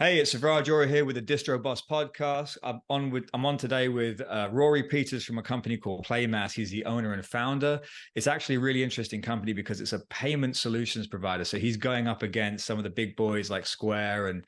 Hey, it's Rory here with the Distro Boss Podcast. I'm on today with Rory Peters from a company called Playmas. He's the owner and founder. It's actually a really interesting company because it's a payment solutions provider. So he's going up against some of the big boys like Square and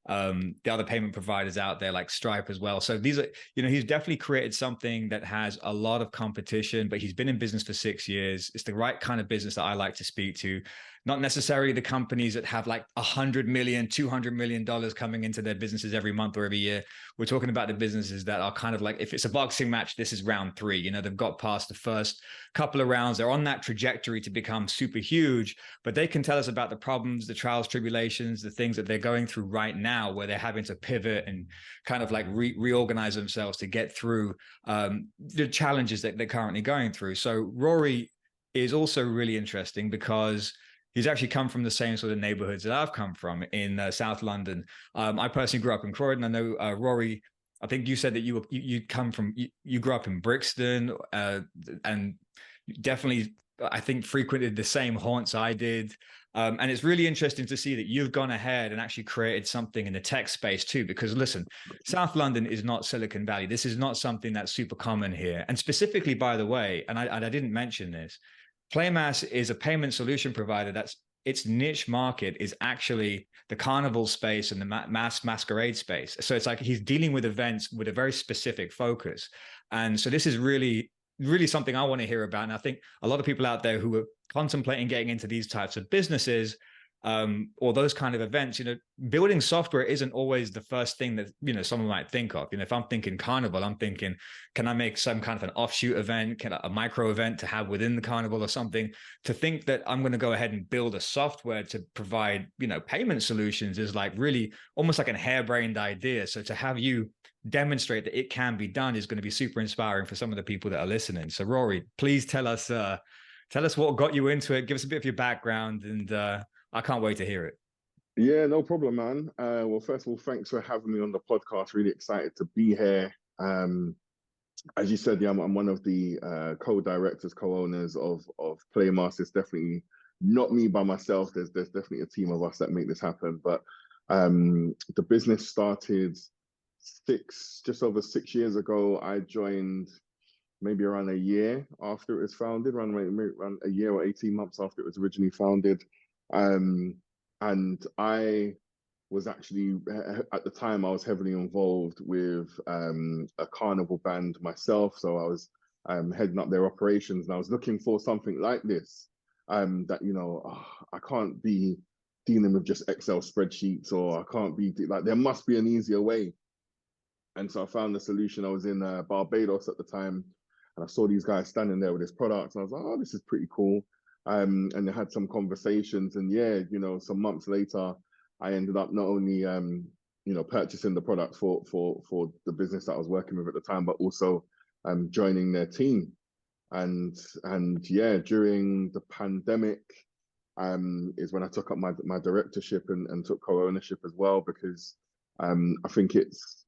the other payment providers out there like Stripe as well. So these are, he's definitely created something that has a lot of competition, but he's been in business for 6 years. It's the right kind of business that I like to speak to. Not necessarily the companies that have like $100 million, $200 million coming into their businesses every month or every year. We're talking about the businesses that are kind of like, if it's a boxing match, this is round three. They've got past the first couple of rounds. They're on that trajectory to become super huge, but they can tell us about the problems, the trials, tribulations, the things that they're going through right now, where they're having to pivot and kind of like reorganize themselves to get through the challenges that they're currently going through. So Rory is also really interesting because he's actually come from the same sort of neighborhoods that I've come from in South London. I personally grew up in Croydon. I know Rory, I think you said that you grew up in Brixton, and definitely, I think, frequented the same haunts I did. And it's really interesting to see that you've gone ahead and actually created something in the tech space too, because listen, South London is not Silicon Valley. This is not something that's super common here. And specifically, by the way, and I didn't mention this, Playmas is a payment solution provider that's its niche market is actually the carnival space and the mass masquerade space. So it's like he's dealing with events with a very specific focus. And so this is really, really something I want to hear about. And I think a lot of people out there who are contemplating getting into these types of businesses or those kind of events, building software isn't always the first thing that, someone might think of. If I'm thinking Carnival, I'm thinking, can I make some kind of an offshoot event, a micro event to have within the Carnival or something? To think that I'm going to go ahead and build a software to provide, payment solutions is like really almost like a harebrained idea. So to have you demonstrate that it can be done is going to be super inspiring for some of the people that are listening. So Rory, please tell us what got you into it. Give us a bit of your background, and I can't wait to hear it. Yeah, no problem, man. Well, first of all, thanks for having me on the podcast. Really excited to be here. As you said, yeah, I'm one of the co-directors, co-owners of Playmas. It's definitely not me by myself. There's definitely a team of us that make this happen. But the business started just over 6 years ago. I joined maybe around a year after it was founded, around a year or 18 months after it was originally founded. And I was actually, at the time, I was heavily involved with a carnival band myself. So I was heading up their operations, and I was looking for something like this that, I can't be dealing with just Excel spreadsheets, or I can't be like, there must be an easier way. And so I found the solution. I was in Barbados at the time, and I saw these guys standing there with this product, and I was like, oh, this is pretty cool. And I had some conversations, and yeah, some months later, I ended up not only purchasing the product for the business that I was working with at the time, but also joining their team. And yeah, during the pandemic is when I took up my directorship and took co-ownership as well, because I think it's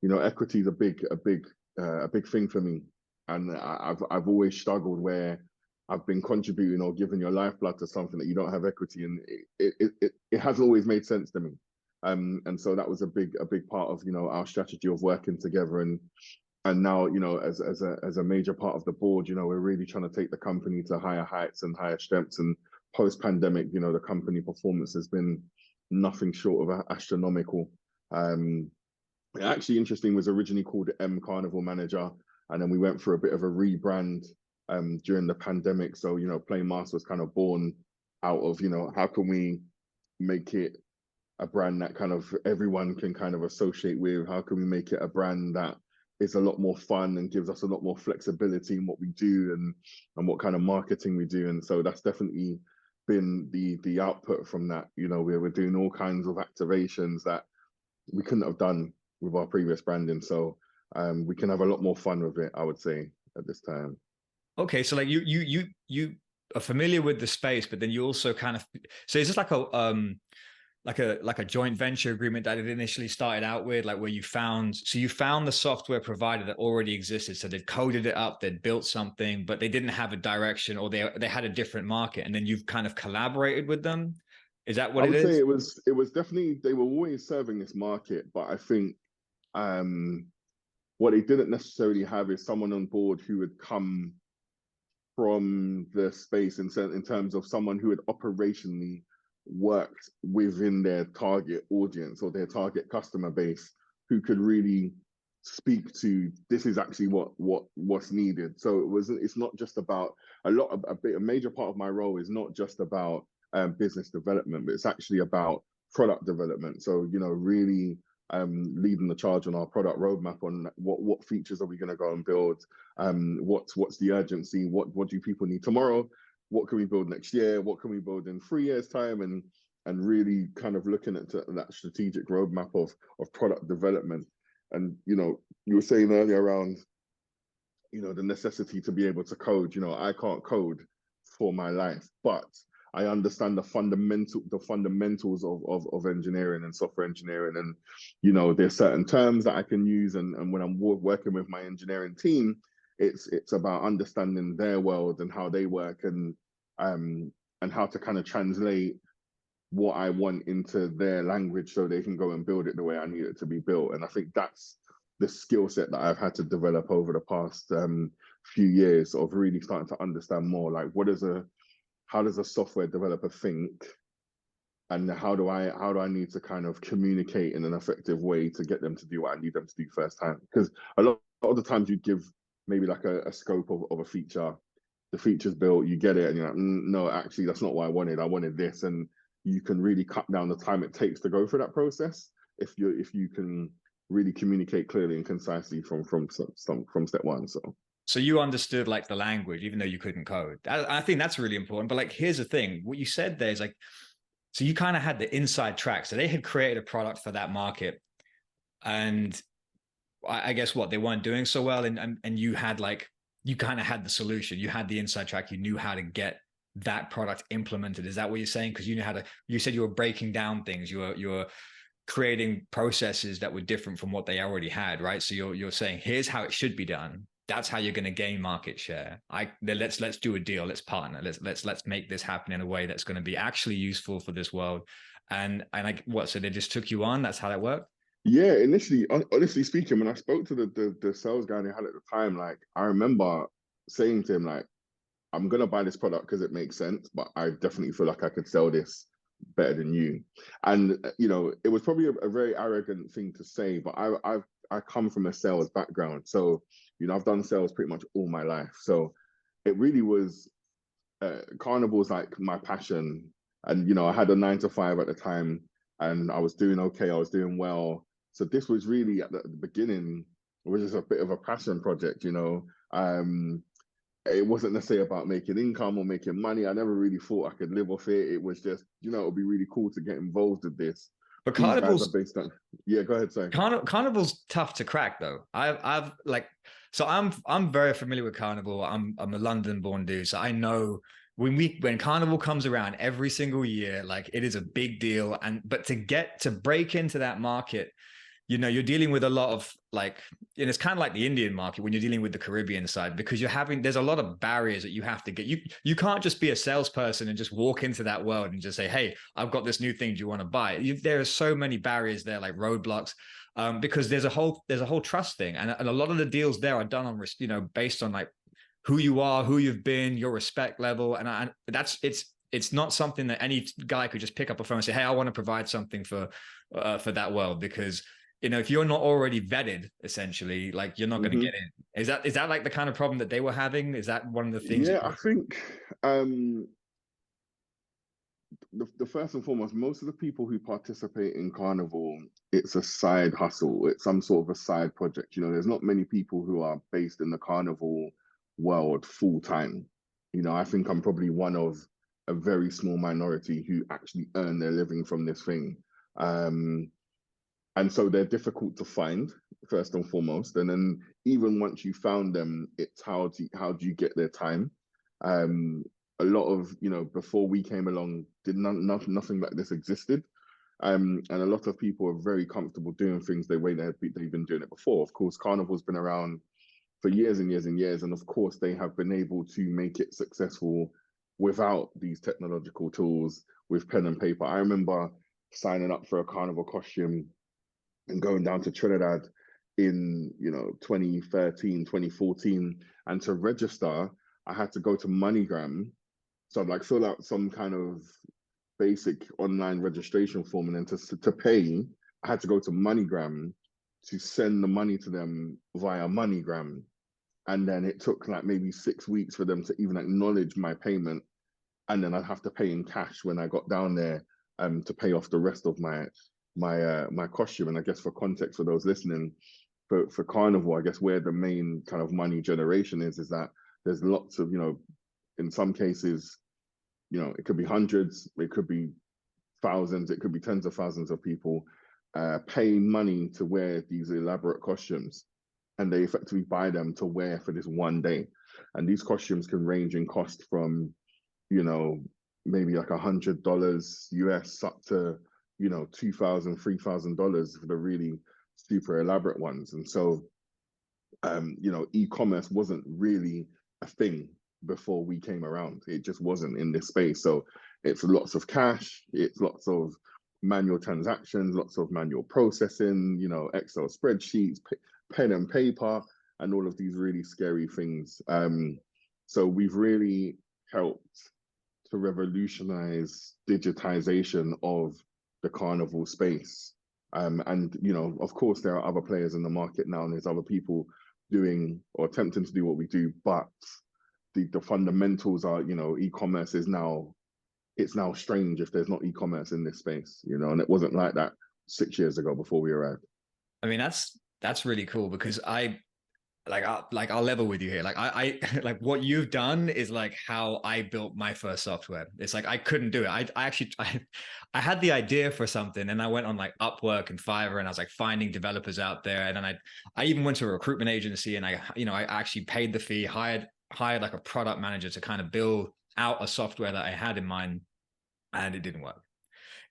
equity is a big thing for me, and I've always struggled where I've been contributing or giving your lifeblood to something that you don't have equity in. It hasn't always made sense to me. And so that was a big part of our strategy of working together. And now as a major part of the board, we're really trying to take the company to higher heights and higher strengths. And post pandemic, the company performance has been nothing short of astronomical. Actually, interesting, was originally called M Carnival Manager, and then we went for a bit of a rebrand during the pandemic. So, Playmas was kind of born out of, how can we make it a brand that kind of everyone can kind of associate with? How can we make it a brand that is a lot more fun and gives us a lot more flexibility in what we do and what kind of marketing we do? And so that's definitely been the output from that. We're doing all kinds of activations that we couldn't have done with our previous branding. So we can have a lot more fun with it, I would say, at this time. Okay, so like you are familiar with the space, but then you also kind of, so is this like a joint venture agreement that it initially started out with, like where you found the software provider that already existed, so they'd coded it up, they'd built something, but they didn't have a direction, or they had a different market, and then you've kind of collaborated with them Is that I what it would say is? it was definitely, they were always serving this market, but I think um what they didn't necessarily have is someone on board who had come from the space in terms of someone who had operationally worked within their target audience or their target customer base, who could really speak to this is actually what's needed. So it's not just about a major part of my role is not just about business development, but it's actually about product development. So really leading the charge on our product roadmap on what features are we going to go and build, what's the urgency, what do people need tomorrow, what can we build next year, what can we build in 3 years time, and really kind of looking at that strategic roadmap of product development. And you were saying earlier around the necessity to be able to code. I can't code for my life, but I understand the fundamentals of engineering and software engineering. And there's certain terms that I can use, and when I'm working with my engineering team, it's about understanding their world and how they work, and how to kind of translate what I want into their language so they can go and build it the way I need it to be built. And I think that's the skill set that I've had to develop over the past few years, of really starting to understand more, like how does a software developer think, and how do I need to kind of communicate in an effective way to get them to do what I need them to do first time. Because a lot of the times you give maybe like a scope of a feature, the feature's built, you get it, and you're like, no, actually that's not what I wanted this. And you can really cut down the time it takes to go through that process if you can really communicate clearly and concisely from step one. So you understood like the language, even though you couldn't code. I think that's really important. But like, here's the thing: what you said there is like, so you kind of had the inside track. So they had created a product for that market, and I guess what they weren't doing so well, and you had like, you kind of had the solution. You had the inside track. You knew how to get that product implemented. Is that what you're saying? Because you knew how to. You said you were breaking down things. You were creating processes that were different from what they already had, right? So you're saying, here's how it should be done. That's how you're going to gain market share. Let's do a deal. Let's partner. Let's make this happen in a way that's going to be actually useful for this world. And like what? So they just took you on. That's how that worked. Yeah, initially, honestly speaking, when I spoke to the sales guy they had at the time, like I remember saying to him, like, I'm gonna buy this product because it makes sense, but I definitely feel like I could sell this better than you. And it was probably a very arrogant thing to say, but I come from a sales background, so I've done sales pretty much all my life. So it really was Carnival's like my passion, and I had a 9 to 5 at the time, and I was doing okay, I was doing well. So this was really at the beginning, it was just a bit of a passion project. It wasn't necessarily about making income or making money. I never really thought I could live off it. It was just, it would be really cool to get involved with this. But These guys are Carnival's based on, yeah, go ahead, sorry. Carnival's tough to crack though. I've like, so I'm very familiar with Carnival. I'm a London born dude, so I know when Carnival comes around every single year, like it is a big deal. But to break into that market, you're dealing with a lot of like, and it's kind of like the Indian market when you're dealing with the Caribbean side, because there's a lot of barriers that you have to get. You can't just be a salesperson and just walk into that world and just say, hey, I've got this new thing. Do you want to buy it? There are so many barriers there, like roadblocks, because there's a whole trust thing. And a lot of the deals there are done on, based on like who you are, who you've been, your respect level. And it's not something that any guy could just pick up a phone and say, hey, I want to provide something for that world, because if you're not already vetted, essentially, like you're not going to get in. Is that like the kind of problem that they were having? Is that one of the things? Yeah, I think the first and foremost, most of the people who participate in Carnival, it's a side hustle. It's some sort of a side project. There's not many people who are based in the Carnival world full time. I think I'm probably one of a very small minority who actually earn their living from this thing. And so they're difficult to find, first and foremost. And then even once you found them, it's how do you get their time? A lot of, before we came along, nothing like this existed. And a lot of people are very comfortable doing things the way they've been doing it before. Of course, Carnival's been around for years and years and years. And of course, they have been able to make it successful without these technological tools, with pen and paper. I remember signing up for a carnival costume and going down to Trinidad in 2013, 2014, and to register I had to go to MoneyGram. So I'd like fill out some kind of basic online registration form, and then to pay I had to go to MoneyGram to send the money to them via MoneyGram. And then it took like maybe 6 weeks for them to even acknowledge my payment, and then I'd have to pay in cash when I got down there to pay off the rest of my costume. And I guess for context for those listening, for Carnival, I guess where the main kind of money generation is that there's lots of, in some cases, it could be hundreds, it could be thousands, it could be tens of thousands of people paying money to wear these elaborate costumes, and they effectively buy them to wear for this one day. And these costumes can range in cost from, maybe like $100 US up to, $2,000, $3,000 for the really super elaborate ones. And so, e-commerce wasn't really a thing before we came around. It just wasn't in this space. So it's lots of cash, it's lots of manual transactions, lots of manual processing, Excel spreadsheets, pen and paper, and all of these really scary things. So we've really helped to revolutionize digitization of the carnival space. And, of course, there are other players in the market now, and there's other people doing or attempting to do what we do, but the fundamentals are, e-commerce is now, it's now strange if there's not e-commerce in this space, and it wasn't like that 6 years ago before we arrived. I mean, that's really cool, because I'll level with you here. I like what you've done is like how I built my first software. It's like I couldn't do it. I had the idea for something, and I went on like Upwork and Fiverr, and I was like finding developers out there. And then I even went to a recruitment agency, and I actually paid the fee, hired like a product manager to kind of build out a software that I had in mind, and it didn't work.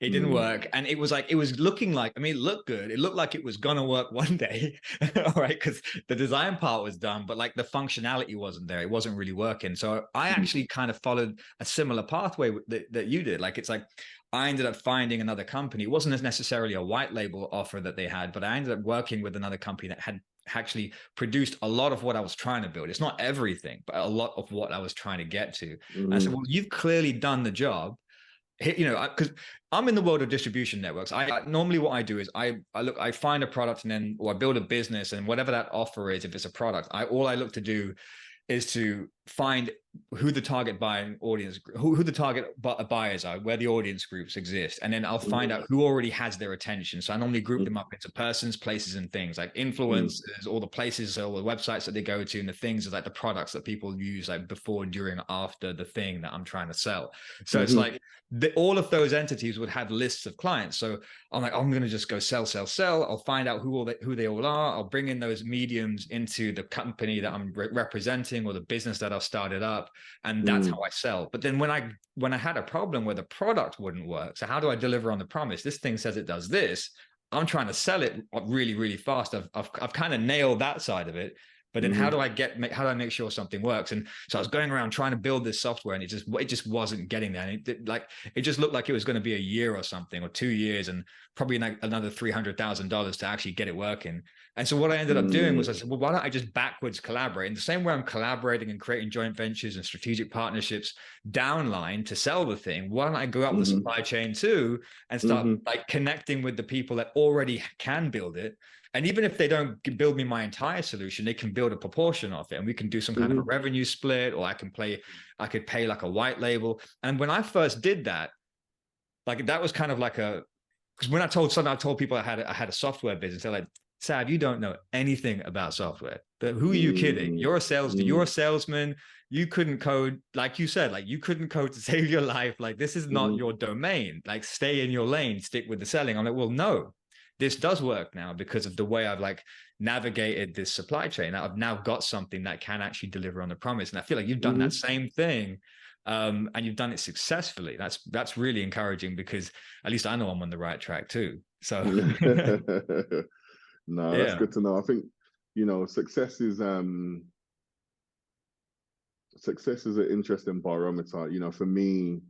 It didn't work. And it was looking like, it looked good. It looked like it was going to work one day, all right, because the design part was done, but like the functionality wasn't there. It wasn't really working. So I actually kind of followed a similar pathway that you did. Like, it's like, I ended up finding another company. It wasn't necessarily a white label offer that they had, but I ended up working with another company that had actually produced a lot of what I was trying to build. It's not everything, but a lot of what I was trying to get to. And I said, well, you've clearly done the job. Because I'm in the world of distribution networks. Normally what I do is I find a product, or I build a business, and whatever that offer is, if it's a product, all I look to do is to find who the target buying audience, who the target buyers are, where the audience groups exist. And then I'll find out who already has their attention. So I normally group them up into persons, places, and things, like influencers, all the places, all the websites that they go to, and the things is like the products that people use, like before, during, after the thing that I'm trying to sell. So it's like all of those entities would have lists of clients. So I'm like, I'm going to just go sell. I'll find out who they all are. I'll bring in those mediums into the company that I'm representing, or the business that I've started up. And that's how I sell. But then when I had a problem where the product wouldn't work, so how do I deliver on the promise? This thing says it does this. I'm trying to sell it really, really fast. I've kind of nailed that side of it. But then how do I make sure something works? And so I was going around trying to build this software, and it just wasn't getting there. And it just looked like it was going to be a year or something, or 2 years, and probably another $300,000 to actually get it working. And so what I ended up doing was, I said, well, why don't I just backwards collaborate? In the same way I'm collaborating and creating joint ventures and strategic partnerships downline to sell the thing, why don't I go up the supply chain too, and start like connecting with the people that already can build it? And even if they don't build me my entire solution, they can build a proportion of it, and we can do some kind of a revenue split, or I could pay like a white label. And when I first did that, like that was kind of like because when I told people I had a software business, they're like, Sav, you don't know anything about software. But who are you kidding? You're a salesman. You couldn't code, like you said, like you couldn't code to save your life. Like, this is not your domain. Like, stay in your lane, stick with the selling. I'm like, well, no. This does work now because of the way I've like navigated this supply chain. I've now got something that can actually deliver on the promise. And I feel like you've done that same thing, and you've done it successfully. That's really encouraging, because at least I know I'm on the right track too. So no, that's good to know. I think, success is an interesting barometer. For me,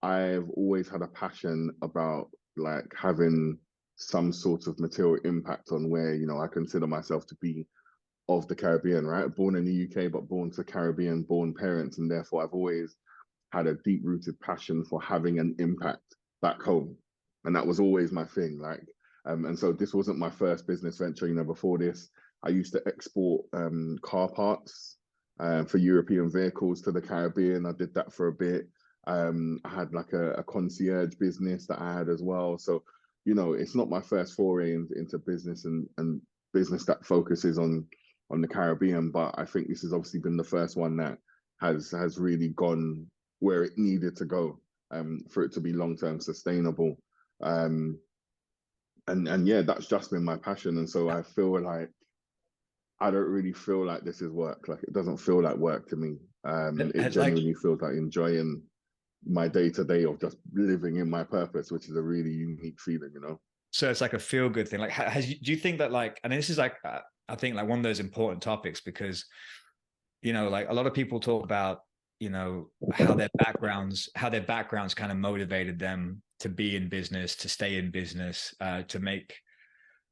I've always had a passion about like having some sort of material impact on where, you know, I consider myself to be of the Caribbean, right? Born in the UK, but born to Caribbean born parents. And therefore, I've always had a deep rooted passion for having an impact back home. And that was always my thing. Like, and so this wasn't my first business venture. You know, before this, I used to export car parts for European vehicles to the Caribbean. I did that for a bit. I had like a concierge business that I had as well. So, you know, it's not my first foray into business and business that focuses on the Caribbean, but I think this has obviously been the first one that has really gone where it needed to go for it to be long-term sustainable. And yeah, that's just been my passion. And so I feel like I don't really feel like this is work. Like it doesn't feel like work to me. It Like, genuinely feels like enjoying my day to day of just living in my purpose, which is a really unique feeling, you know? so it's like a feel good thing. Like, do you think that like, and this is like, I think like one of those important topics because, you know, like a lot of people talk about, you know, how their backgrounds kind of motivated them to be in business, to stay in business, to make,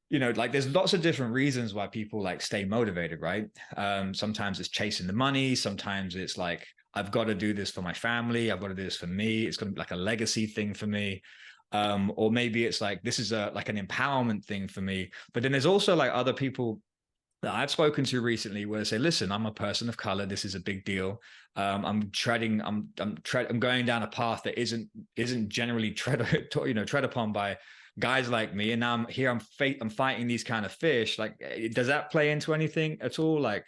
you know, like there's lots of different reasons why people like stay motivated, right? Sometimes it's chasing the money. Sometimes it's like, I've got to do this for my family. I've got to do this for me. It's going to be like a legacy thing for me. Or maybe it's like, this is like an empowerment thing for me. But then there's also like other people that I've spoken to recently where they say, listen, I'm a person of color. This is a big deal. I'm going down a path that isn't generally tread upon by guys like me. And now I'm here, I'm fighting these kind of fish. Like, does that play into anything at all? Like,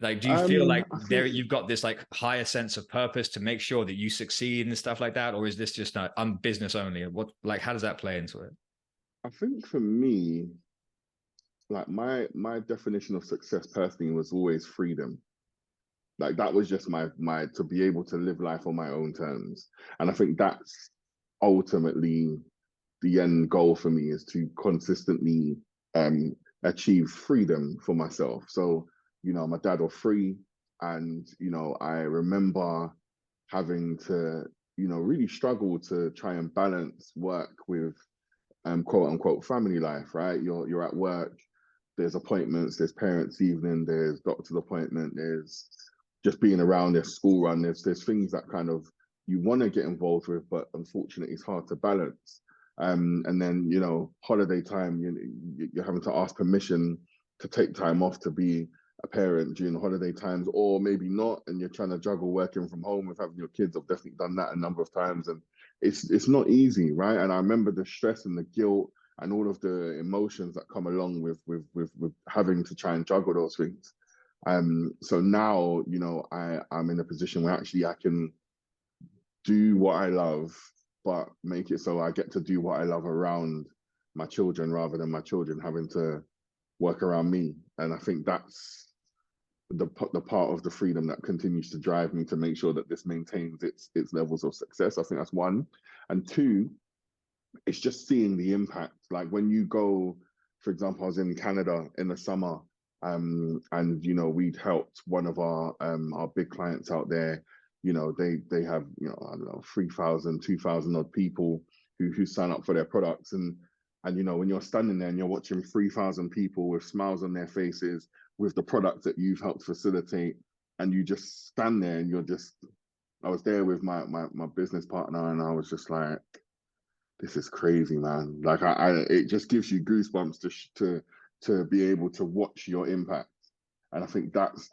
do you feel like I there think you've got this like higher sense of purpose to make sure that you succeed and stuff like that? Or is this just not, I'm business only? What, like, how does that play into it? I think for me, like my definition of success personally was always freedom. Like that was just my to be able to live life on my own terms. And I think that's ultimately the end goal for me is to consistently um achieve freedom for myself. So, you know, I'm a dad of three, and you know, I remember having to, you know, really struggle to try and balance work with quote unquote family life, right? You're at work, there's appointments, there's parents' evening, there's doctor's appointment, there's just being around, there's school run, there's things that kind of you want to get involved with, but unfortunately it's hard to balance. And then, you know, holiday time, you're having to ask permission to take time off to be a parent during holiday times, or maybe not, and you're trying to juggle working from home with having your kids. I've definitely done that a number of times, and it's not easy, right? And I remember the stress and the guilt and all of the emotions that come along with having to try and juggle those things. So now, you know, I'm in a position where actually I can do what I love, but make it so I get to do what I love around my children rather than my children having to work around me. And I think that's the part of the freedom that continues to drive me to make sure that this maintains its levels of success. I think that's one. And two, it's just seeing the impact. Like when you go, for example, I was in Canada in the summer, and you know, we'd helped one of our big clients out there. You know, they have, you know, I don't know, 3,000, 2,000 odd people who sign up for their products. And you know, when you're standing there and you're watching 3,000 people with smiles on their faces with the product that you've helped facilitate, and you just stand there and you're just, I was there with my business partner, and I was just like, this is crazy, man. Like it just gives you goosebumps to be able to watch your impact. And I think that's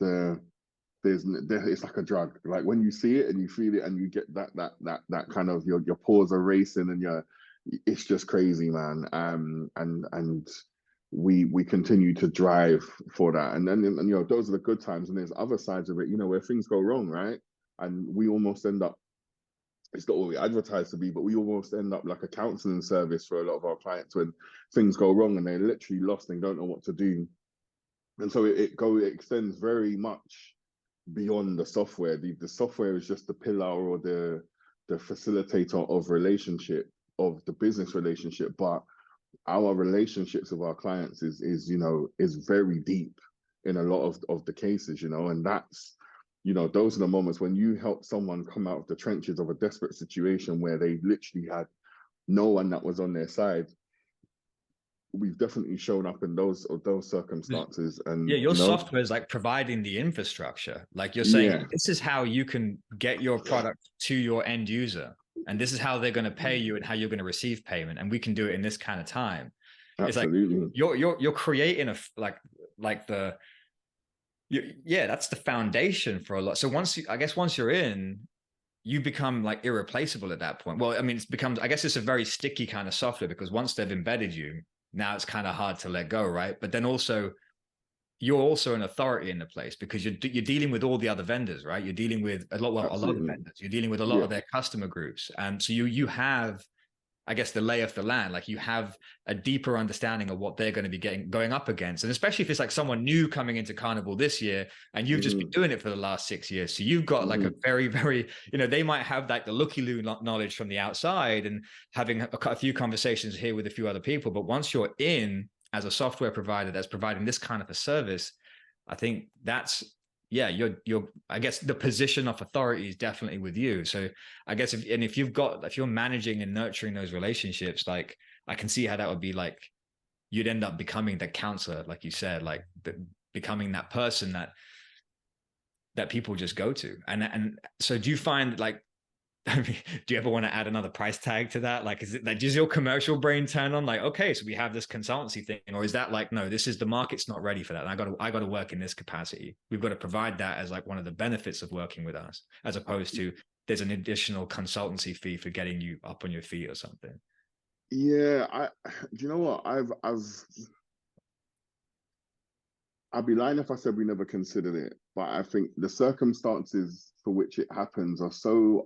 it's like a drug. Like when you see it and you feel it and you get that kind of your pores are racing and it's just crazy, man. And we continue to drive for that. And then, and you know, those are the good times, and there's other sides of it, you know, where things go wrong, right? And we almost end up, it's not what we advertise to be, but we almost end up like a counseling service for a lot of our clients when things go wrong and they're literally lost and don't know what to do. And so it extends very much beyond the software. The software is just the pillar or the facilitator of relationship, of the business relationship. But our relationships with our clients is you know, is very deep in a lot of the cases, you know, and those are the moments when you help someone come out of the trenches of a desperate situation where they literally had no one that was on their side. We've definitely shown up in those circumstances, Yeah, and your software is like providing the infrastructure. Like you're saying, yeah, this is how you can get your product to your end user, and this is how they're going to pay you and how you're going to receive payment, and we can do it in this kind of time. It's like absolutely, you're creating a like the yeah, that's the foundation for a lot. So once you're in, you become like irreplaceable at that point. Well, I mean, I guess it's a very sticky kind of software because once they've embedded you, now it's kind of hard to let go, right? But then also, you're also an authority in the place because you're dealing with all the other vendors, right? You're dealing with a lot of vendors. You're dealing with a lot yeah, of their customer groups, and so you have, I guess, the lay of the land. Like you have a deeper understanding of what they're going to be going up against, and especially if it's like someone new coming into Carnival this year, and you've just been doing it for the last 6 years, so you've got like a very, very, they might have like the looky-loo knowledge from the outside and having a few conversations here with a few other people, but once you're in as a software provider that's providing this kind of a service, I think that's, yeah, you're I guess the position of authority is definitely with you. So I guess if you're managing and nurturing those relationships, like I can see how that would be like you'd end up becoming the counselor, like you said, like becoming that person that people just go to. And so do you find like, I mean, do you ever want to add another price tag to that? Like, is it like, does your commercial brain turn on like, okay, so we have this consultancy thing, or is that like, no, this is the market's not ready for that. And I got to work in this capacity. We've got to provide that as like one of the benefits of working with us, as opposed to there's an additional consultancy fee for getting you up on your feet or something. yeah. Do you know what? I'd be lying if I said we never considered it, but I think the circumstances for which it happens are so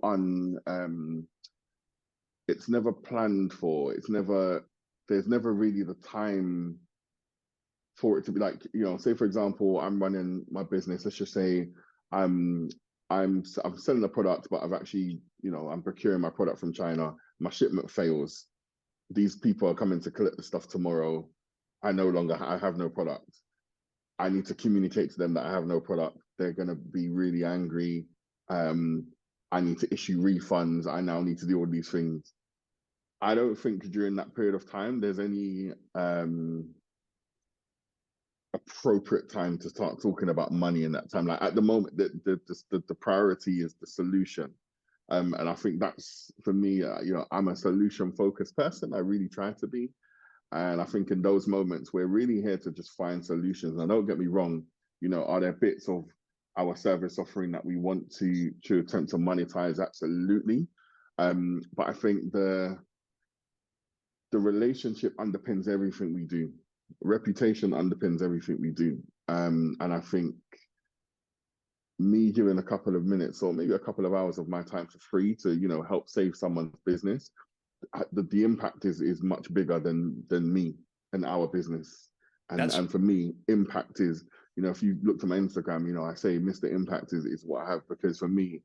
it's never planned for. There's never really the time for it to be like, say for example, I'm running my business. Let's just say I'm I'm selling a product, but I've actually, I'm procuring my product from China. My shipment fails. These people are coming to collect the stuff tomorrow. I have no product. I need to communicate to them that I have no product. They're going to be really angry. I need to issue refunds. I now need to do all these things. I don't think during that period of time there's any appropriate time to start talking about money in that time. Like at the moment, the priority is the solution. And I think that's for me, I'm a solution focused person. I really try to be. And I think in those moments, we're really here to just find solutions. And don't get me wrong, are there bits of our service offering that we want to attempt to monetize? Absolutely. But I think the relationship underpins everything we do. Reputation underpins everything we do. And I think me giving a couple of minutes or maybe a couple of hours of my time for free to, help save someone's business, the impact is much bigger than me and our business. And for me, impact is, if you look to my Instagram, I say Mr. Impact is what I have, because for me,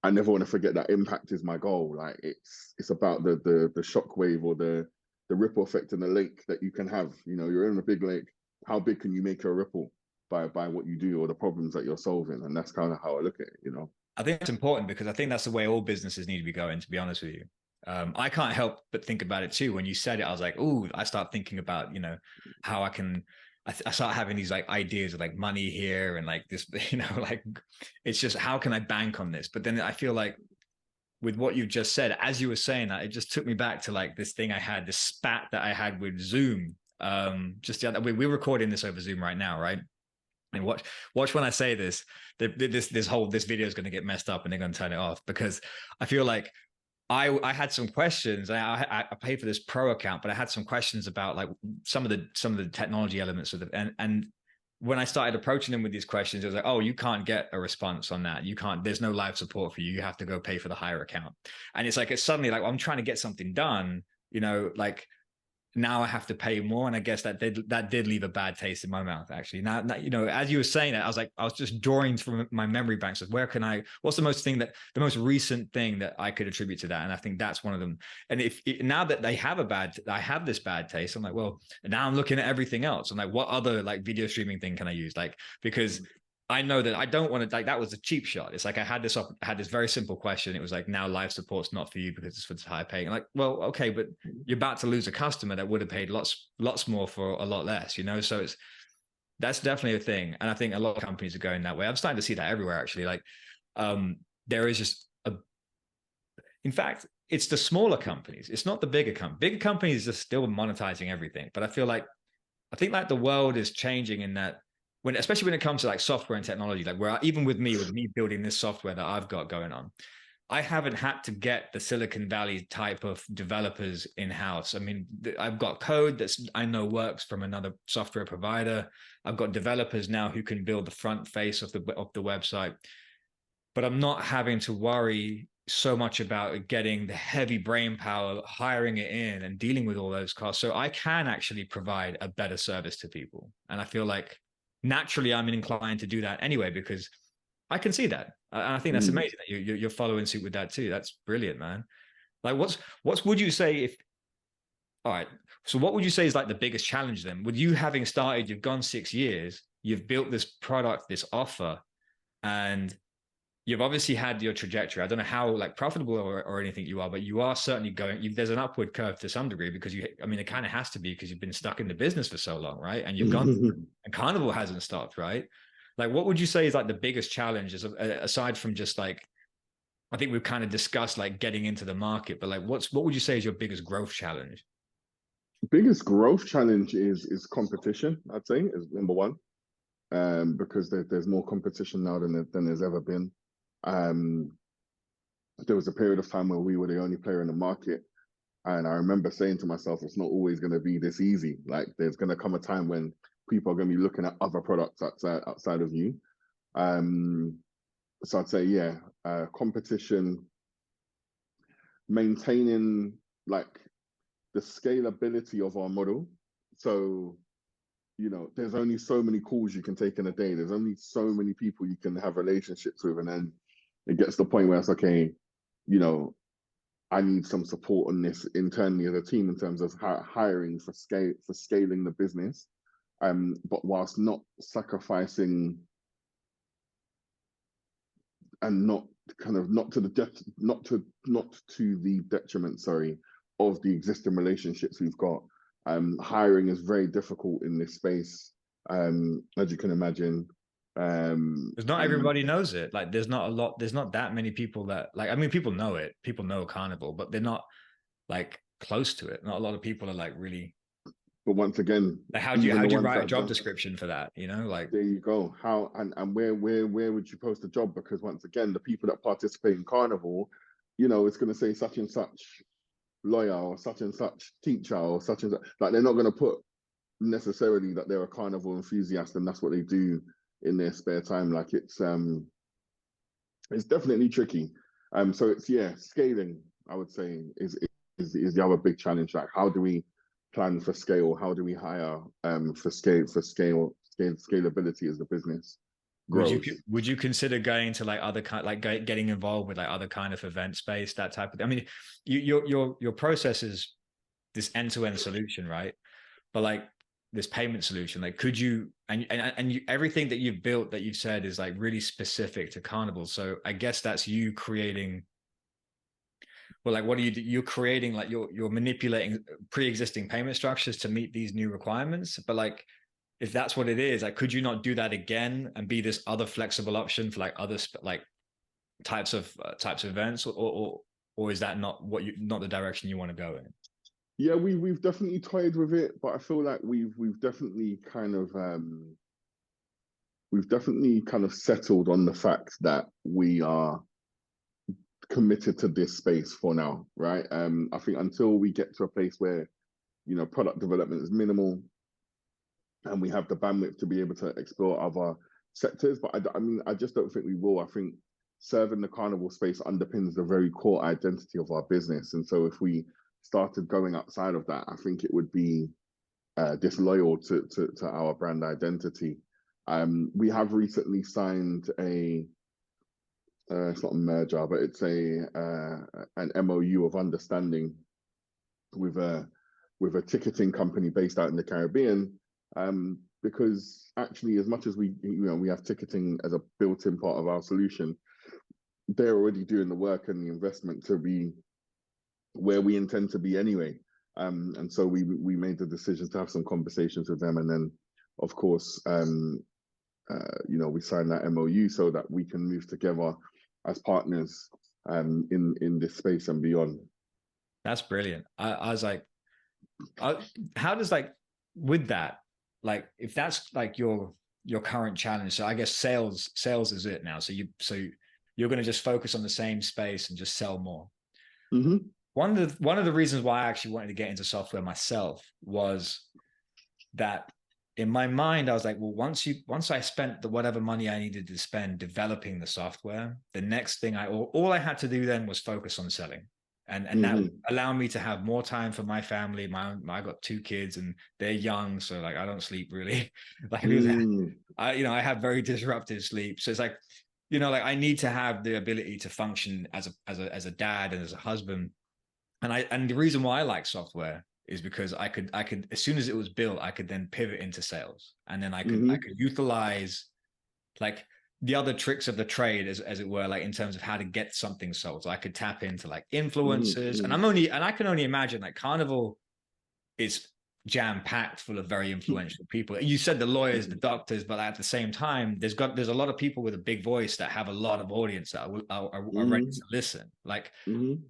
I never want to forget that impact is my goal. Like it's about the shockwave or the ripple effect in the lake that you can have. You're in a big lake. How big can you make your ripple by what you do or the problems that you're solving? And that's kind of how I look at it. I think it's important because I think that's the way all businesses need to be going, to be honest with you. I can't help but think about it too. When you said it, I was like, oh, I start thinking about, how I can, I start having these like ideas of like money here and like this, like it's just, how can I bank on this? But then I feel like with what you just said, as you were saying that, it just took me back to like this thing I had, this spat that I had with Zoom. Just the other, we're recording this over Zoom right now, right? And watch when I say this, this video is going to get messed up and they're going to turn it off, because I feel like I had some questions. I paid for this pro account, but I had some questions about like some of the technology elements of it. And when I started approaching them with these questions, it was like, oh, you can't get a response on that. You can't, there's no live support for you. You have to go pay for the higher account. And it's like, it's suddenly like, well, I'm trying to get something done, like now I have to pay more. And I guess that did leave a bad taste in my mouth, actually. Now, as you were saying that, I was just drawing from my memory banks of what's the most recent thing that I could attribute to that? And I think that's one of them. And now that I have this bad taste, I'm like, well, now I'm looking at everything else. I'm like, what other like video streaming thing can I use? Like, because I know that I don't want to, like, that was a cheap shot. It's like I had this very simple question. It was like, now life support's not for you because it's for the high paying. Like, well, okay, but you're about to lose a customer that would have paid lots more for a lot less, you know? So that's definitely a thing. And I think a lot of companies are going that way. I'm starting to see that everywhere, actually. Like, there is just in fact, it's the smaller companies. It's not the bigger companies. Bigger companies are still monetizing everything. But I think like the world is changing in that especially when it comes to like software and technology, like where even with me building this software that I've got going on, I haven't had to get the Silicon Valley type of developers in house. I mean, I've got code that's I know works from another software provider. I've got developers now who can build the front face of the website, but I'm not having to worry so much about getting the heavy brain power, hiring it in and dealing with all those costs. So I can actually provide a better service to people. And I feel like naturally I'm inclined to do that anyway, because I can see that. And I think that's amazing that you're following suit with that too. That's brilliant, man. Like what's would you say if, all right. So what would you say is like the biggest challenge then? With you having started, you've gone 6 years, you've built this product, this offer, and you've obviously had your trajectory. I don't know how like profitable or anything you are, but you are certainly there's an upward curve to some degree because I mean, it kind of has to be because you've been stuck in the business for so long, right? And you've gone, and Carnival hasn't stopped, right? Like, what would you say is like the biggest challenge aside from just like, I think we've kind of discussed like getting into the market, but like, what would you say is your biggest growth challenge? Biggest growth challenge is competition, I'd say, is number one. Because there's more competition now than there's ever been. There was a period of time where we were the only player in the market. And I remember saying to myself, it's not always going to be this easy. Like there's going to come a time when people are going to be looking at other products outside of you. So I'd say, yeah, competition, maintaining like the scalability of our model. So, there's only so many calls you can take in a day. There's only so many people you can have relationships with. And then it gets to the point where it's okay, I need some support on this internally as a team in terms of hiring for scaling the business. But whilst not sacrificing and not to the detriment, sorry, of the existing relationships we've got. Hiring is very difficult in this space, as you can imagine. Because not everybody knows it. Like there's not that many people that like, I mean, people know it, people know Carnival, but they're not like close to it. Not a lot of people are like really. But once again, Like how do you write a job description for that? Like there you go. How and where would you post a job? Because once again, the people that participate in Carnival, it's going to say such and such lawyer or such and such teacher or such and such. Like they're not going to put necessarily that they're a Carnival enthusiast and that's what they do in their spare time. Like it's definitely tricky. So it's scaling, I would say, is the other big challenge. Like how do we plan for scale? How do we hire for scalability as the business grows? Would you consider going to like other kind, like getting involved with like other kind of event space, that type of thing? I mean, your process is this end-to-end solution, right? But like this payment solution, like could you everything that you've built that you've said is like really specific to Carnival. So I guess that's you creating. Well, like what do? You're creating like you're manipulating pre-existing payment structures to meet these new requirements, but like if that's what it is, like could you not do that again and be this other flexible option for like other like types of events, or is that not not the direction you want to go in? Yeah, we've definitely toyed with it, but I feel like we've definitely kind of settled on the fact that we are committed to this space for now, right? I think until we get to a place where product development is minimal and we have the bandwidth to be able to explore other sectors. But I mean, I just don't think we will. I think serving the Carnival space underpins the very core identity of our business. And so if we started going outside of that, I think it would be disloyal to our brand identity. We have recently signed it's not a merger, but it's an MOU of understanding with a ticketing company based out in the Caribbean. because actually, as much as we have ticketing as a built-in part of our solution, they're already doing the work and the investment to be where we intend to be anyway. And so we made the decision to have some conversations with them, and then of course we signed that MOU so that we can move together as partners in this space and beyond. That's brilliant. I was like, how does with that, if that's your current challenge, so I guess sales is it now. So you're going to just focus on the same space and just sell more. Mm-hmm. One of the reasons why I actually wanted to get into software myself was that in my mind, I was like, well, once I spent the whatever money I needed to spend developing the software, the next thing all I had to do then was focus on selling. And that would allow me to have more time for my family. I got 2 kids and they're young, so I don't sleep really. I have very disruptive sleep. So it's I need to have the ability to function as a dad and as a husband. And the reason why I like software is because I could as soon as it was built, I could then pivot into sales, and then I could utilize the other tricks of the trade, as it were, in terms of how to get something sold. So I could tap into influencers, and I can only imagine Carnival is jam-packed full of very influential people. You said the lawyers, the doctors, but at the same time, there's a lot of people with a big voice that have a lot of audience that are ready to listen.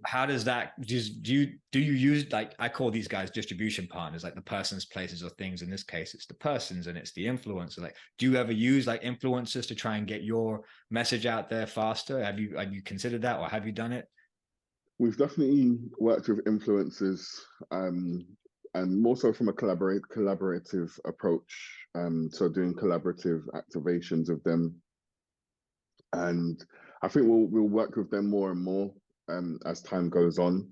How does that do you use I call these guys distribution partners, the persons, places, or things. In this case, it's the persons and it's the influencer. Do you ever use influencers to try and get your message out there faster? Have you considered that, or have you done it? We've definitely worked with influencers, and more so from a collaborative approach. So doing collaborative activations of them, and I think we'll work with them more and more as time goes on,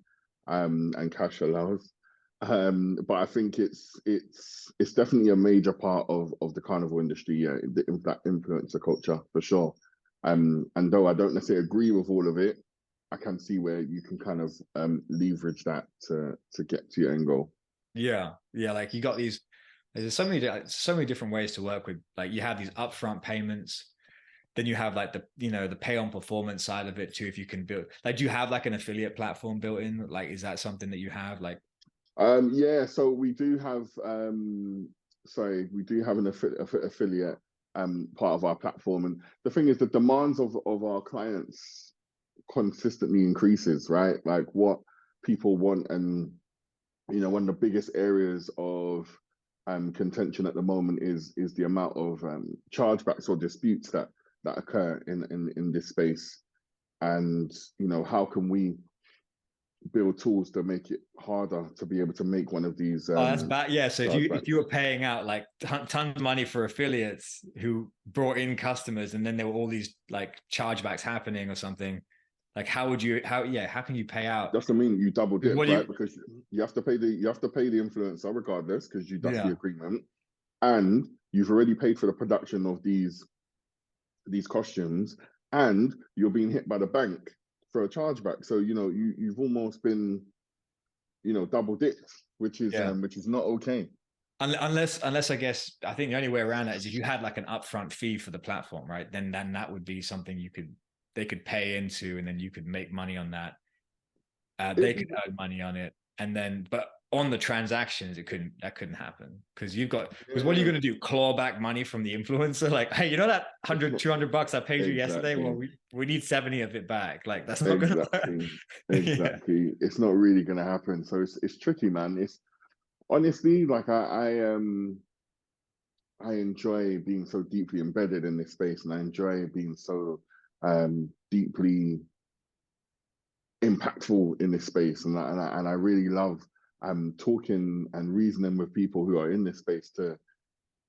and cash allows. But I think it's definitely a major part of the carnival industry, that influencer culture for sure. And though I don't necessarily agree with all of it, I can see where you can kind of leverage that to get to your end goal. Yeah. You got there's so many different ways to work with. You have these upfront payments, then you have the pay on performance side of it too. If you can build, do you have an affiliate platform built in? Is that something that you have? Yeah, so we do have an affiliate part of our platform, and the thing is, the demands of our clients consistently increases, right? What people want, and one of the biggest areas of contention at the moment is the amount of chargebacks or disputes that occur in this space. And how can we build tools to make it harder to be able to make one of these that's bad. Yeah, so if you were paying out tons of money for affiliates who brought in customers, and then there were all these chargebacks happening or something, how can you pay out? That's what I mean. You double dip, right? Because you have to pay the influencer regardless, because that's the agreement, and you've already paid for the production of these costumes, and you're being hit by the bank for a chargeback. So you've almost been double dipped, which is not okay. Unless I guess I think the only way around that is if you had an upfront fee for the platform, right? Then that would be something they could pay into, and then you could make money on that. They could earn money on it, and then but on the transactions, that couldn't happen, because what are you going to do? Claw back money from the influencer? Hey, that $100-$200 I paid you yesterday? Well, we need 70 of it back. That's not going to work. Exactly. It's not really going to happen. So it's tricky, man. It's honestly I enjoy being so deeply embedded in this space, and I enjoy being so deeply impactful in this space, and I really love talking and reasoning with people who are in this space to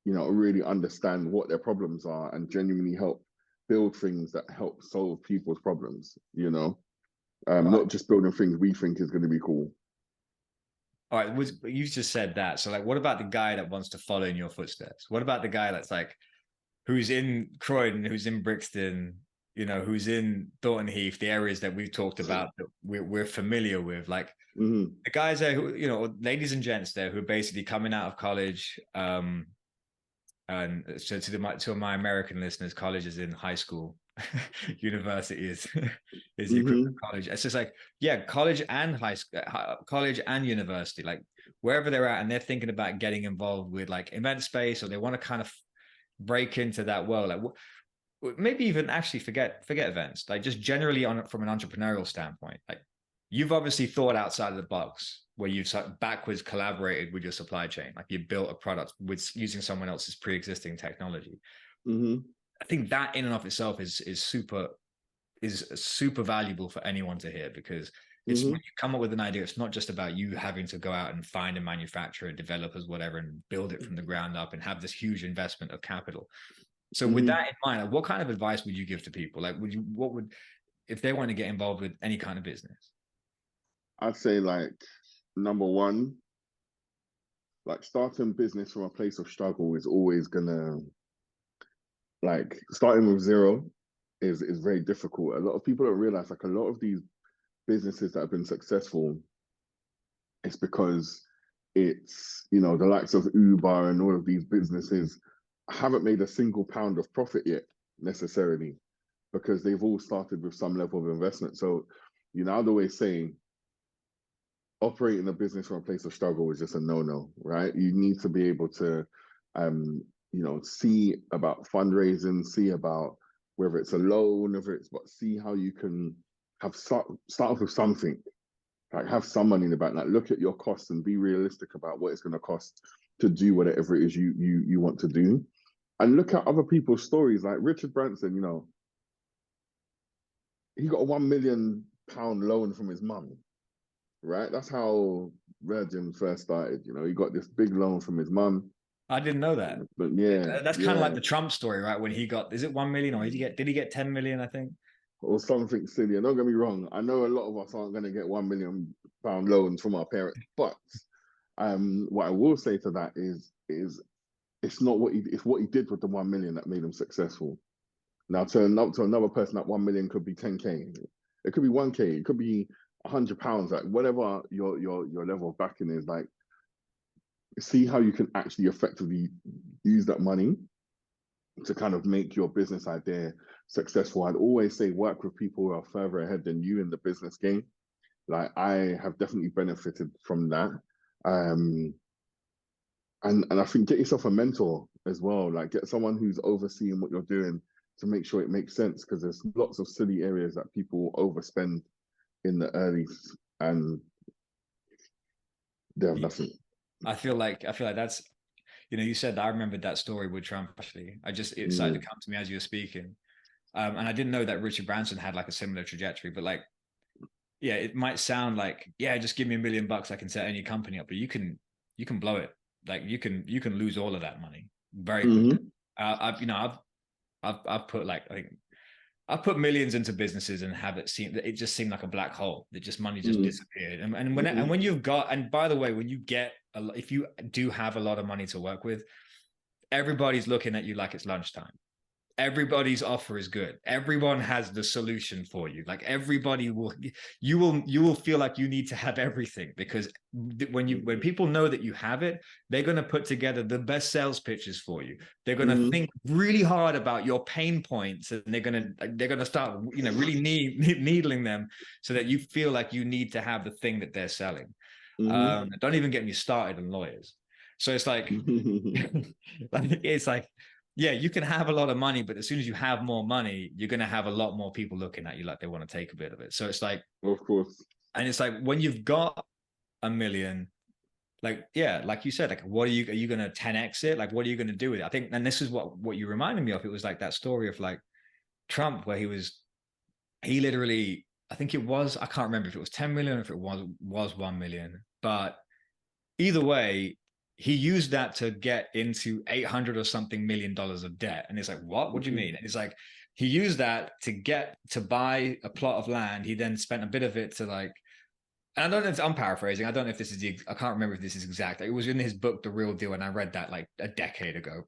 really understand what their problems are and genuinely help build things that help solve people's problems, not just building things we think is going to be cool. All right, you just said that. So what about the guy that wants to follow in your footsteps? What about the guy that's who's in Croydon, who's in Brixton, who's in Thornton Heath, the areas that we've talked about that we're familiar with, the guys there who, ladies and gents there who are basically coming out of college, And so to my American listeners, college is in high school. University is the equivalent of college. It's just like, yeah, college and high school, college and university, like wherever they're at, and they're thinking about getting involved with like event space, or they want to kind of break into that world. Like maybe even actually forget events, like just generally on from an entrepreneurial standpoint. Like you've obviously thought outside of the box, where you've backwards collaborated with your supply chain, like you built a product with using someone else's pre-existing technology. I think that in and of itself is super valuable for anyone to hear, because it's when you come up with an idea, it's not just about you having to go out and find a manufacturer, developers, whatever, and build it from the ground up and have this huge investment of capital. So with that in mind, like, what kind of advice would you give to people? Like, if they want to get involved with any kind of business? I'd say, like, number one, like, starting business from a place of struggle is always gonna, like, starting with zero is very difficult. A lot of people don't realize, like, a lot of these businesses that have been successful, it's because it's, you know, the likes of Uber and all of these businesses haven't made a single pound of profit yet, necessarily, because they've all started with some level of investment. So, you know, the way saying operating a business from a place of struggle is just a no-no, right? You need to be able to, you know, see about fundraising, see about whether it's a loan, whether it's, but see how you can have start off with something, like have some money in the bank, like look at your costs and be realistic about what it's going to cost to do whatever it is you want to do. And look at other people's stories, like Richard Branson, you know, he got a £1 million loan from his mum, right? That's how Virgin first started. You know, he got this big loan from his mum. I didn't know that. But yeah, that's kind of like the Trump story, right? When he got, is it 1 million, or did he get 10 million, I think? Or something silly. And don't get me wrong, I know a lot of us aren't going to get £1 million loans from our parents, but what I will say to that is it's not it's what he did with the 1 million that made him successful. Now, to another person, that 1 million could be 10K, it could be 1K, it could be £100, like whatever your level of backing is. Like, see how you can actually effectively use that money to kind of make your business idea successful. I'd always say work with people who are further ahead than you in the business game. Like, I have definitely benefited from that. And I think get yourself a mentor as well. Like, get someone who's overseeing what you're doing to make sure it makes sense, because there's lots of silly areas that people overspend in the early and they have nothing. I feel like that's, you know, you said that, I remembered that story with Trump, actually. It started to come to me as you were speaking. And I didn't know that Richard Branson had like a similar trajectory, but like, yeah, it might sound like, yeah, just give me $1 million, I can set any company up, but you can blow it. Like you can lose all of that money very quickly. I've put like, I think I've put millions into businesses and have it just seemed like a black hole. That just money just disappeared. And when you've got, and by the way, when you get, if you do have a lot of money to work with, everybody's looking at you like it's lunchtime. Everybody's offer is good. Everyone has the solution for you. Like everybody you will feel like you need to have everything, because when people know that you have it, they're going to put together the best sales pitches for you. They're going to think really hard about your pain points, and they're going to start, you know, really needling them so that you feel like you need to have the thing that they're selling. Don't even get me started on lawyers. So it's like, it's like, yeah, you can have a lot of money, but as soon as you have more money, you're going to have a lot more people looking at you like they want to take a bit of it. So it's like, of course. And it's like, when you've got $1 million, like, yeah, like you said, like, are you going to 10x it? Like, what are you going to do with it? I think, and this is what you reminded me of. It was like that story of like Trump, where he literally, I think it was, I can't remember if it was 10 million or if it was 1 million, but either way, he used that to get into 800 or something $million of debt. And it's like, what do you mean? And it's like, he used that to buy a plot of land. He then spent a bit of it to like, and I don't know if I'm paraphrasing. I don't know if this is I can't remember if this is exact. It was in his book, The Real Deal. And I read that like a decade ago,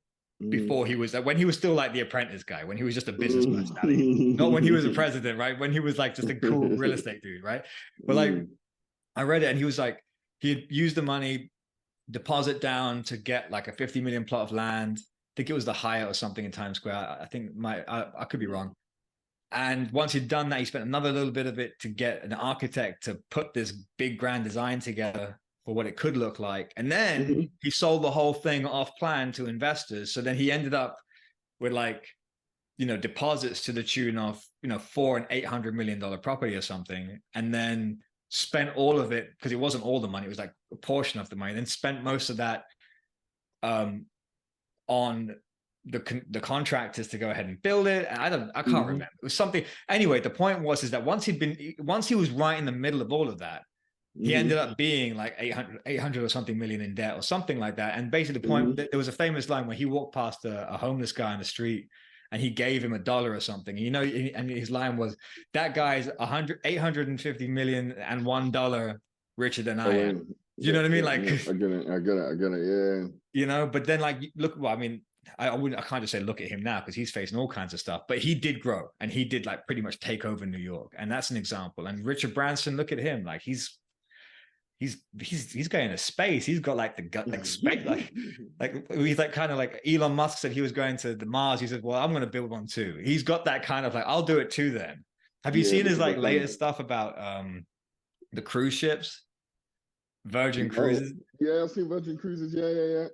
before he was like, when he was still like the Apprentice guy, when he was just a business personality, not when he was a president, right? When he was like just a cool real estate dude, right? But like, I read it and he was like, he had used the money, deposit down to get like a 50 million plot of land. think it was the Hyatt or something in Times Square. I think I could be wrong. And once he'd done that, he spent another little bit of it to get an architect to put this big grand design together for what it could look like. And then he sold the whole thing off plan to investors. So then he ended up with like, deposits to the tune of, $400 and $800 million property or something. And then spent all of it, because it wasn't all the money, it was like a portion of the money, then spent most of that on the contractors to go ahead and build it. And I can't remember. It was something. Anyway, the point was that once he was right in the middle of all of that, he ended up being like 800 or something million in debt or something like that. And basically the point, there was a famous line where he walked past a homeless guy on the street and he gave him $1 or something, and his line was, that guy's 850 million and $1 richer than I am. You know what I mean? Like, I get it. Yeah. But then like, look, well, I mean, I can't just say look at him now because he's facing all kinds of stuff, but he did grow and he did like pretty much take over New York. And that's an example. And Richard Branson, look at him. Like he's going to space. He's got like the gut, like space, like he's like kind of like Elon Musk said he was going to the Mars. He said, well, I'm going to build one too. He's got that kind of like, I'll do it too then. Have you seen his like latest stuff about the cruise ships? Virgin Cruises. Yeah, I've seen Virgin Cruises.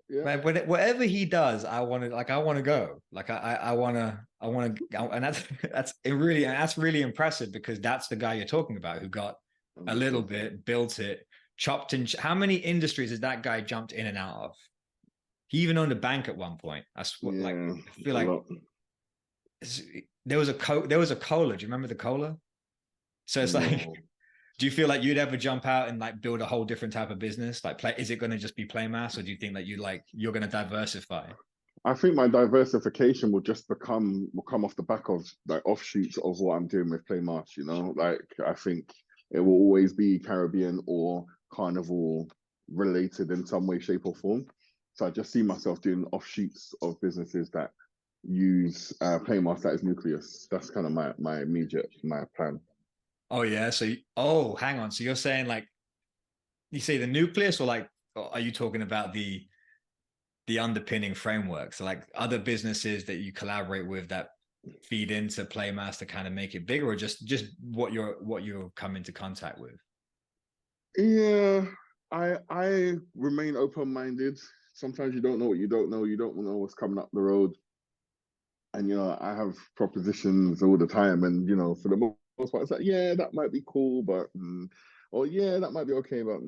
Yeah. Man, whatever he does, I want to go. Like I want to, and that's really impressive because that's the guy you're talking about who got a little bit, built it, chopped in. How many industries has that guy jumped in and out of? He even owned a bank at one point. I feel like there was a cola. Do you remember the cola? So it's like. Do you feel like you'd ever jump out and like build a whole different type of business? Like, is it going to just be Playmas, or do you think that you're going to diversify? I think my diversification will come off the back of like offshoots of what I'm doing with Playmas. Like I think it will always be Caribbean or Carnival related in some way, shape, or form. So I just see myself doing offshoots of businesses that use Playmas that is nucleus. That's kind of my immediate plan. Oh yeah. So, hang on. So you're saying like, you say the nucleus, or like, are you talking about the underpinning framework? So like other businesses that you collaborate with that feed into Playmas to kind of make it bigger, or just what you're come into contact with? Yeah, I remain open-minded. Sometimes you don't know what you don't know. You don't know what's coming up the road. And I have propositions all the time, and for the most part, it's like, yeah, that might be cool, but or yeah, that might be okay, but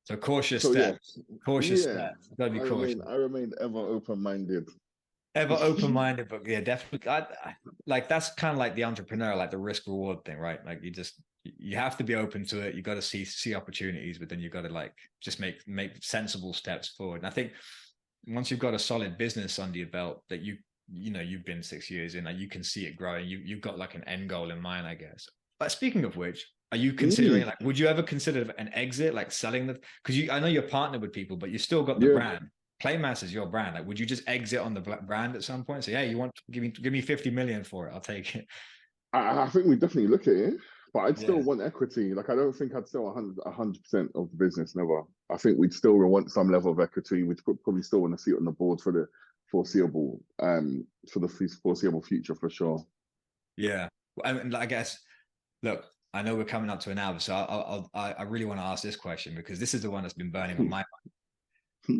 so cautious steps. Yeah. Cautious steps. Gotta be cautious. I remain ever open-minded. Ever open-minded, but yeah, definitely. Like that's kind of like the entrepreneur, like the risk-reward thing, right? Like you have to be open to it. You got to see opportunities, but then you got to like just make sensible steps forward. And I think once you've got a solid business under your belt that you've been 6 years in, like you can see it growing. You've got like an end goal in mind, I guess. But speaking of which, are you considering like, would you ever consider an exit, like selling because I know you're partnered with people, but you still got the brand. Playmas is your brand. Like, would you just exit on the brand at some point? Say, hey, you want to give me 50 million for it? I'll take it. I think we definitely look at it, but I'd still want equity. Like, I don't think I'd sell 100% of the business. Never. I think we'd still want some level of equity. We'd probably still want to see it on the board for the foreseeable, future for sure. Yeah, and I guess, look, I know we're coming up to an hour, so I really want to ask this question because this is the one that's been burning on my mind.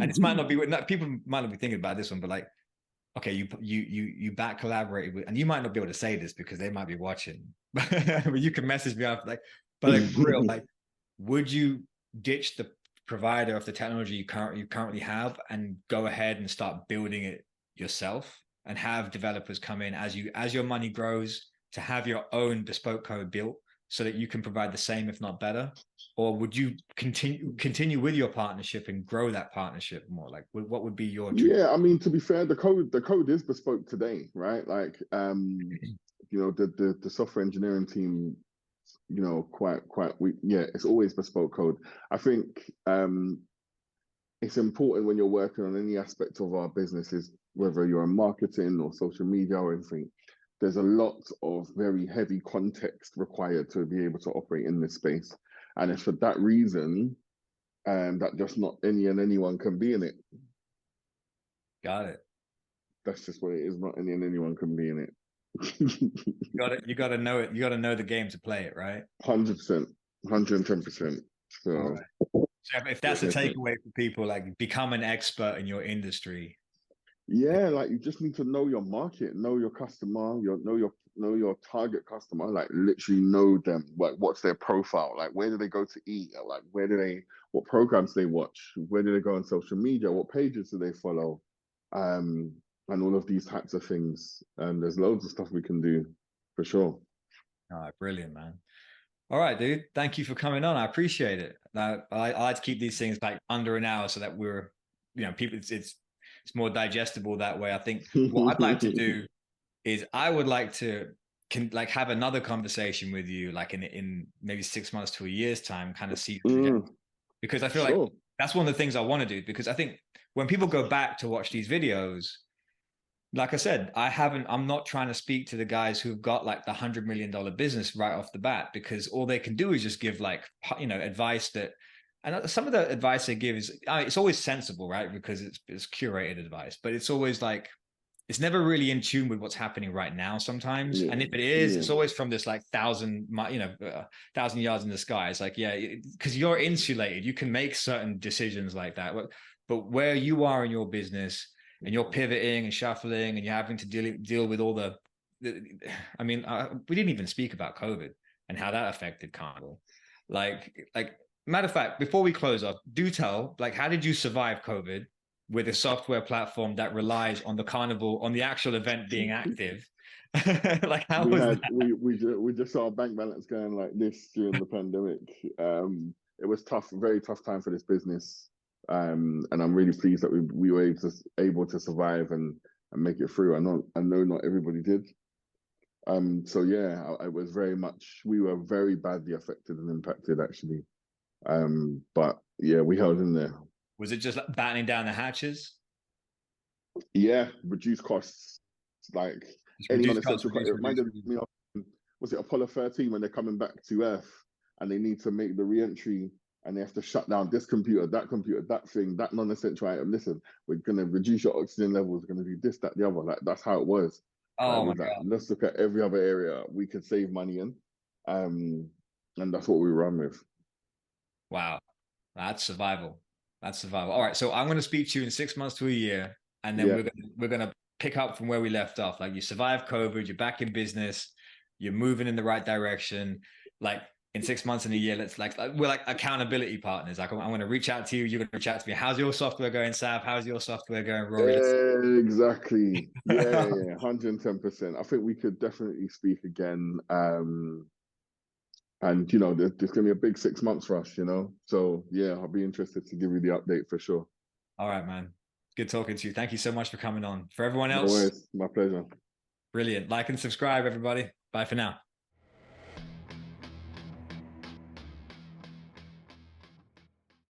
And it might not be people might not be thinking about this one, but like, okay, you back collaborated with, and you might not be able to say this because they might be watching, but you can message me after, like, but like real, like, would you ditch the provider of the technology you currently have and go ahead and start building it yourself and have developers come in as your money grows to have your own bespoke code built so that you can provide the same, if not better? Or would you continue with your partnership and grow that partnership more? Like, what would be your dream? Yeah, I mean, to be fair, the code is bespoke today, right? Like, the software engineering team, it's always bespoke code. I think it's important when you're working on any aspect of our businesses, whether you're in marketing or social media or anything, there's a lot of very heavy context required to be able to operate in this space. And it's for that reason that just not anyone can be in it. Got it. That's just what it is. Not anyone can be in it. You got to know it. You got to know the game to play it, right? 100%, 110%. All So, right. So if that's a definitely. takeaway for people, like become an expert in your industry. Yeah, like you just need to know your market, know your customer, know your target customer, like literally know them. Like what's their profile? Like where do they go to eat? Like what programs they watch? Where do they go on social media? What pages do they follow? Um, and all of these types of things. And there's loads of stuff we can do for sure. All right, brilliant, man. All right, dude. Thank you for coming on. I appreciate it. Now, I like to keep these things like under an hour so that we're, people. It's more digestible that way. I think what I'd like to do is I would like to like have another conversation with you, like in maybe 6 months to a year's time, kind of see the trajectory. Because I feel like Sure. that's one of the things I want to do. Because I think when people go back to watch these videos, like I said, I'm not trying to speak to the guys who've got like the $100 million business right off the bat, because all they can do is just give like, advice that, and some of the advice they give is, it's always sensible, right? Because it's curated advice, but it's always like, it's never really in tune with what's happening right now sometimes. Yeah. And if it is, Yeah. it's always from this like thousand yards in the sky. It's like, yeah, because you're insulated, you can make certain decisions like that. But where you are in your business, and you're pivoting and shuffling, and you're having to deal with all we didn't even speak about COVID and how that affected Carnival. Like matter of fact, before we close off, do tell, like, how did you survive COVID with a software platform that relies on the Carnival, on the actual event being active? Like, how we was had that? we just saw our bank balance going like this during the pandemic. It was tough, very tough time for this business. And I'm really pleased that we were able to survive and make it through. I know not everybody did. So yeah, I was very much, we were very badly affected and impacted actually. But yeah, we held in there. Was it just like battening down the hatches? Yeah, reduce costs, like Just any reduce costs, non-essential cost. It reduce. reminded me of, was it Apollo 13 when they're coming back to Earth and they need to make the re-entry and they have to shut down this computer, that thing, that non-essential item. Listen, we're gonna reduce your oxygen levels, we're gonna do this, that, the other. Like that's how it was. Like Oh my with that, God. let's look at every other area we could save money in, and that's what we run with. Wow. That's survival. That's survival. All right. So I'm going to speak to you in 6 months to a year, and then Yeah, we're gonna pick up from where we left off. Like, you survived COVID, you're back in business, you're moving in the right direction. Like, in 6 months and a year, let's like we're like accountability partners. Like, I'm going to reach out to you, you're going to reach out to me. How's your software going, Sav? How's your software going, Rory? exactly. Yeah, 110%. I think we could definitely speak again. And there's gonna be a big 6 months for us, So yeah, I'll be interested to give you the update for sure. All right, man. Good talking to you. Thank you so much for coming on. For everyone No else, worries, my pleasure. brilliant. Like and subscribe, everybody. Bye for now.